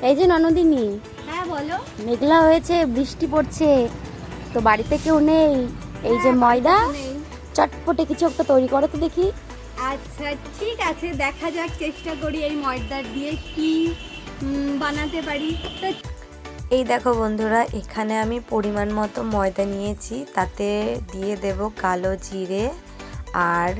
এই যে ননদিনী, হ্যাঁ বলো। মেঘলা হয়েছে, বৃষ্টি পড়ছে, তো বাড়িতে কেউ নেই। এই যে হ্যাঁ, ময়দা, বাড়িতে নেই। চটপটে কিছু একটা তৈরি করো তো দেখি। আচ্ছা ঠিক আছে, দেখা যাক, চেষ্টা করি এই ময়দা দিয়ে কি বানাতে পারি। তো এই দেখো বন্ধুরা, এখানে আমি পরিমাণ মতো ময়দা নিয়েছি, তাতে দিয়ে দেব কালো জিরে আর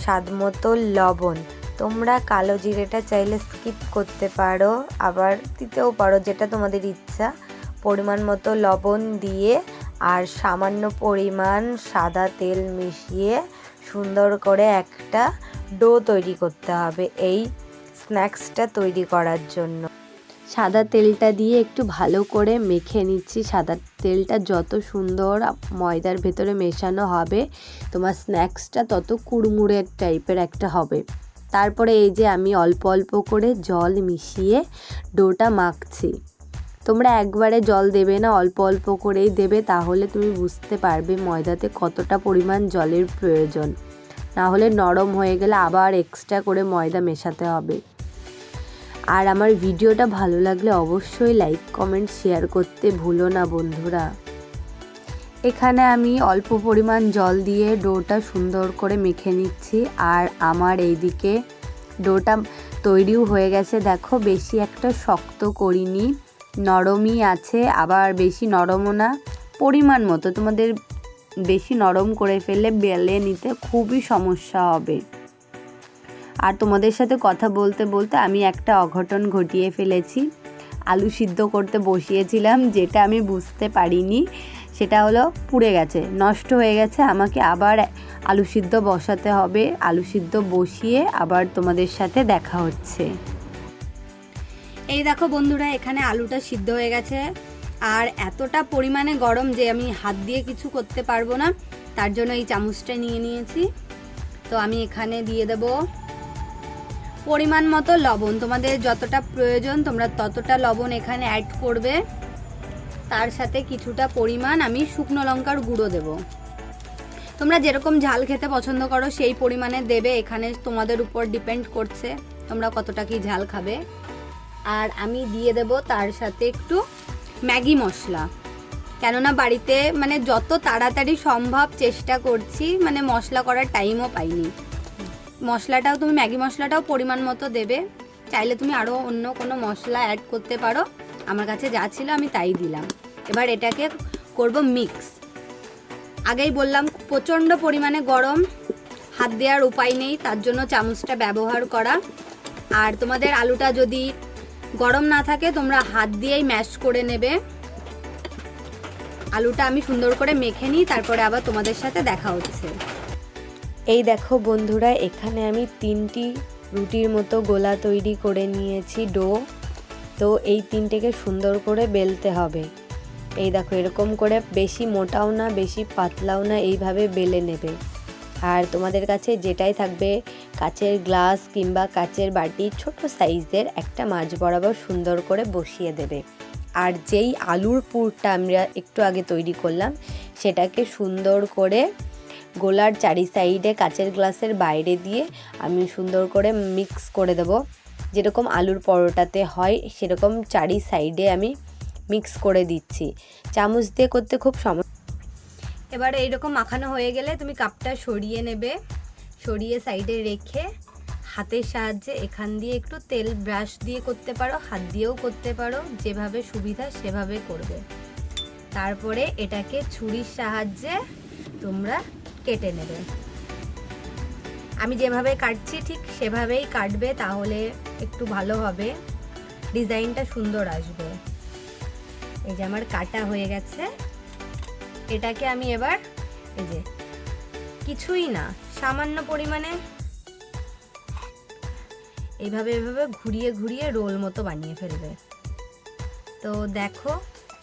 স্বাদ মতো লবণ। তোমরা কালো জিরেটা চাইলে স্কিপ করতে পারো, আবার দিতেও পারো, যেটা তোমাদের ইচ্ছা। পরিমাণ মতো লবণ দিয়ে আর সামান্য পরিমাণ সাদা তেল মিশিয়ে সুন্দর করে একটা ডো তৈরি করতে হবে এই স্ন্যাক্সটা তৈরি করার জন্য। সাদা তেলটা দিয়ে একটু ভালো করে মেখে নিচ্ছি। সাদা তেলটা যত সুন্দর ময়দার ভেতরে মেশানো হবে, তোমার স্ন্যাক্সটা তত কুড়মুড়ে টাইপের একটা হবে। তারপরে এই যে আমি অল্প অল্প করে জল মিশিয়ে ডোটা মাখছি। তোমরা একবারে জল দেবে না, অল্প অল্প করেই দেবে, তাহলে তুমি বুঝতে পারবে ময়দাতে কতটা পরিমাণ জলের প্রয়োজন। না হলে নরম হয়ে গেলে আবার এক্সট্রা করে ময়দা মেশাতে হবে। আর আমার ভিডিওটা ভালো লাগলে অবশ্যই লাইক কমেন্ট শেয়ার করতে ভুলো না বন্ধুরা। এখানে আমি অল্প পরিমাণ জল দিয়ে ডোটা সুন্দর করে মেখে নিচ্ছি। আর আমার এইদিকে ডোটা তৈরিও হয়ে গেছে। দেখো, বেশি একটা শক্ত করিনি, নরমই আছে, আবার বেশি নরমও না, পরিমাণ মতো। তোমাদের বেশি নরম করে ফেললে বেলে নিতে খুবই সমস্যা হবে। আর তোমাদের সাথে কথা বলতে বলতে আমি একটা অঘটন ঘটিয়ে ফেলেছি। আলু সিদ্ধ করতে বসিয়েছিলাম, যেটা আমি বুঝতে পারিনি, সেটা হলো পুড়ে গেছে, নষ্ট হয়ে গেছে। আমাকে আবার আলু সিদ্ধ বসাতে হবে। আলু সিদ্ধ বসিয়ে আবার তোমাদের সাথে দেখা হচ্ছে। এই দেখো বন্ধুরা, এখানে আলুটা সিদ্ধ হয়ে গেছে। আর এতটা পরিমাণে গরম যে আমি হাত দিয়ে কিছু করতে পারবো না, তার জন্য এই চামচটা নিয়ে নিয়েছি। তো আমি এখানে দিয়ে দেব পরিমাণ মতো লবণ। তোমাদের যতটা প্রয়োজন তোমরা ততটা লবণ এখানে অ্যাড করবে। তার সাথে কিছুটা পরিমাণ আমি শুকনো লঙ্কার গুঁড়ো দেব। তোমরা যেরকম ঝাল খেতে পছন্দ করো সেই পরিমাণে দেবে, এখানে তোমাদের উপর ডিপেন্ড করছে তোমরা কতটা কি ঝাল খাবে। আর আমি দিয়ে দেব তার সাথে একটু ম্যাগি মশলা, কেননা বাড়িতে মানে যত তাড়াতাড়ি সম্ভব চেষ্টা করছি, মানে মশলা করার টাইমও পাইনি। মশলাটাও তুমি ম্যাগি মশলাটাও পরিমাণ মতো দেবে, চাইলে তুমি আরও অন্য কোনো মশলা অ্যাড করতে পারো। আমার কাছে যা ছিল আমি তাই দিলাম। এবার এটাকে করব মিক্স। আগেই বললাম প্রচণ্ড পরিমাণে গরম, হাত দেওয়ার উপায় নেই, তার জন্য চামচটা ব্যবহার করা। আর তোমাদের আলুটা যদি গরম না থাকে তোমরা হাত দিয়েই ম্যাশ করে নেবে। আলুটা আমি সুন্দর করে মেখে নিই, তারপরে আবার তোমাদের সাথে দেখা হচ্ছে। এই দেখো বন্ধুরা, এখানে আমি 3টি রুটির মতো গোলা তৈরি করে নিয়েছি ডো। তো এই 3টেকে সুন্দর করে বেলতে হবে। এই দেখো, এরকম করে, বেশি মোটাও না বেশি পাতলাও না, এইভাবে বেলে নেবে। আর তোমাদের কাছে যেটাই থাকবে, কাচের গ্লাস কিংবা কাচের বাটি, ছোট সাইজের একটা মাঝ বরাবর সুন্দর করে বসিয়ে দেবে। আর যেই আলুর পুরটা আমরা একটু আগে তৈরি করলাম, সেটাকে সুন্দর করে গোলার চারি সাইডে কাচের গ্লাসের বাইরে দিয়ে আমি সুন্দর করে মিক্স করে দেব। যেরকম আলুর পরোটাতে হয় সেরকম চারি সাইডে আমি মিক্স করে দিচ্ছি। চামচ দিয়ে করতে খুব সমস্যা। এবার এইরকম মাখানো হয়ে গেলে তুমি কাপটা সরিয়ে নেবে, সরিয়ে সাইডে রেখে হাতের সাহায্যে এখান দিয়ে একটু তেল ব্রাশ দিয়ে করতে পারো, হাত দিয়েও করতে পারো, যেভাবে সুবিধা সেভাবে করবে। তারপরে এটাকে ছুরির সাহায্যে তোমরা কেটে নেবে। আমি যেভাবে কাটছি ঠিক সেভাবেই কাটবে, তাহলে একটু ভালো হবে, ডিজাইনটা সুন্দর আসবে। এই যে আমার কাটা হয়ে গেছে। এটাকে আমি এবার এই যে কিছুই না, সামান্য পরিমাণে এইভাবে এভাবে ঘুরিয়ে ঘুরিয়ে রোল মতো বানিয়ে ফেলবে। তো দেখো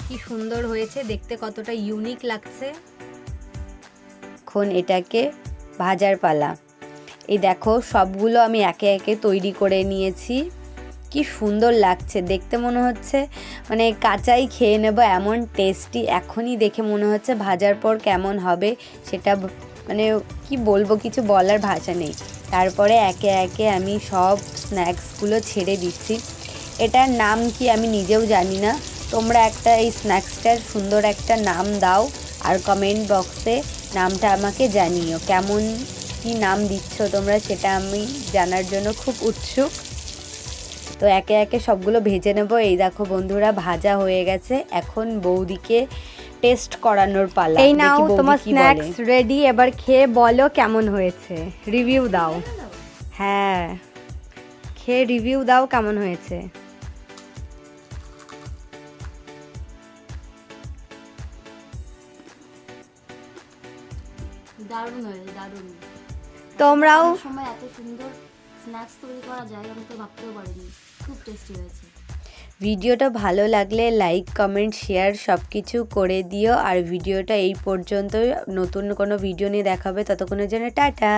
কি সুন্দর হয়েছে দেখতে, কতটা ইউনিক লাগছে। এখন এটাকে ভাজার পালা। এই দেখো, সবগুলো আমি একে একে তৈরি করে নিয়েছি। কি সুন্দর লাগছে দেখতে, মনে হচ্ছে মানে কাঁচাই খেয়ে নেব, এমন টেস্টি। এখনই দেখে মনে হচ্ছে ভাজার পর কেমন হবে সেটা মানে কি বলবো, কিছু বলার ভাষা নেই। তারপরে একে একে আমি সব স্ন্যাক্সগুলো ছেড়ে দিচ্ছি। এটার নাম কি আমি নিজেও জানি না। তোমরা একটা এই স্ন্যাক্সটার সুন্দর একটা নাম দাও আর কমেন্ট বক্সে নামটা আমাকে জানিও, কেমন কি নাম দিচ্ছ তোমরা সেটা আমি জানার জন্য খুব উৎসুক। তো একে একে সবগুলো ভেজে নেব। এই দেখো বন্ধুরা ভাজা হয়ে গেছে, এখন বৌদিকে টেস্ট করানোর পালা। এই নাও দেখি বৌদি তোমার কি বলে। স্ন্যাক্স রেডি, এবার খেয়ে বলো কেমন হয়েছে, রিভিউ দাও। হ্যাঁ, খেয়ে রিভিউ দাও কেমন হয়েছে। দারুণ হয়েছে, দারুণ। তোমরাও এত সময় এত সুন্দর স্ন্যাক্স তৈরি করা যায় আমি তো ভাবতেও পারিনি, খুব টেস্টি হয়েছে। ভিডিওটা ভালো লাগলে লাইক কমেন্ট শেয়ার সব কিছু করে দিও। আর ভিডিওটা এই পর্যন্ত, নতুন কোনো ভিডিও নিয়ে দেখাবে, ততক্ষণের জন্য টাটা।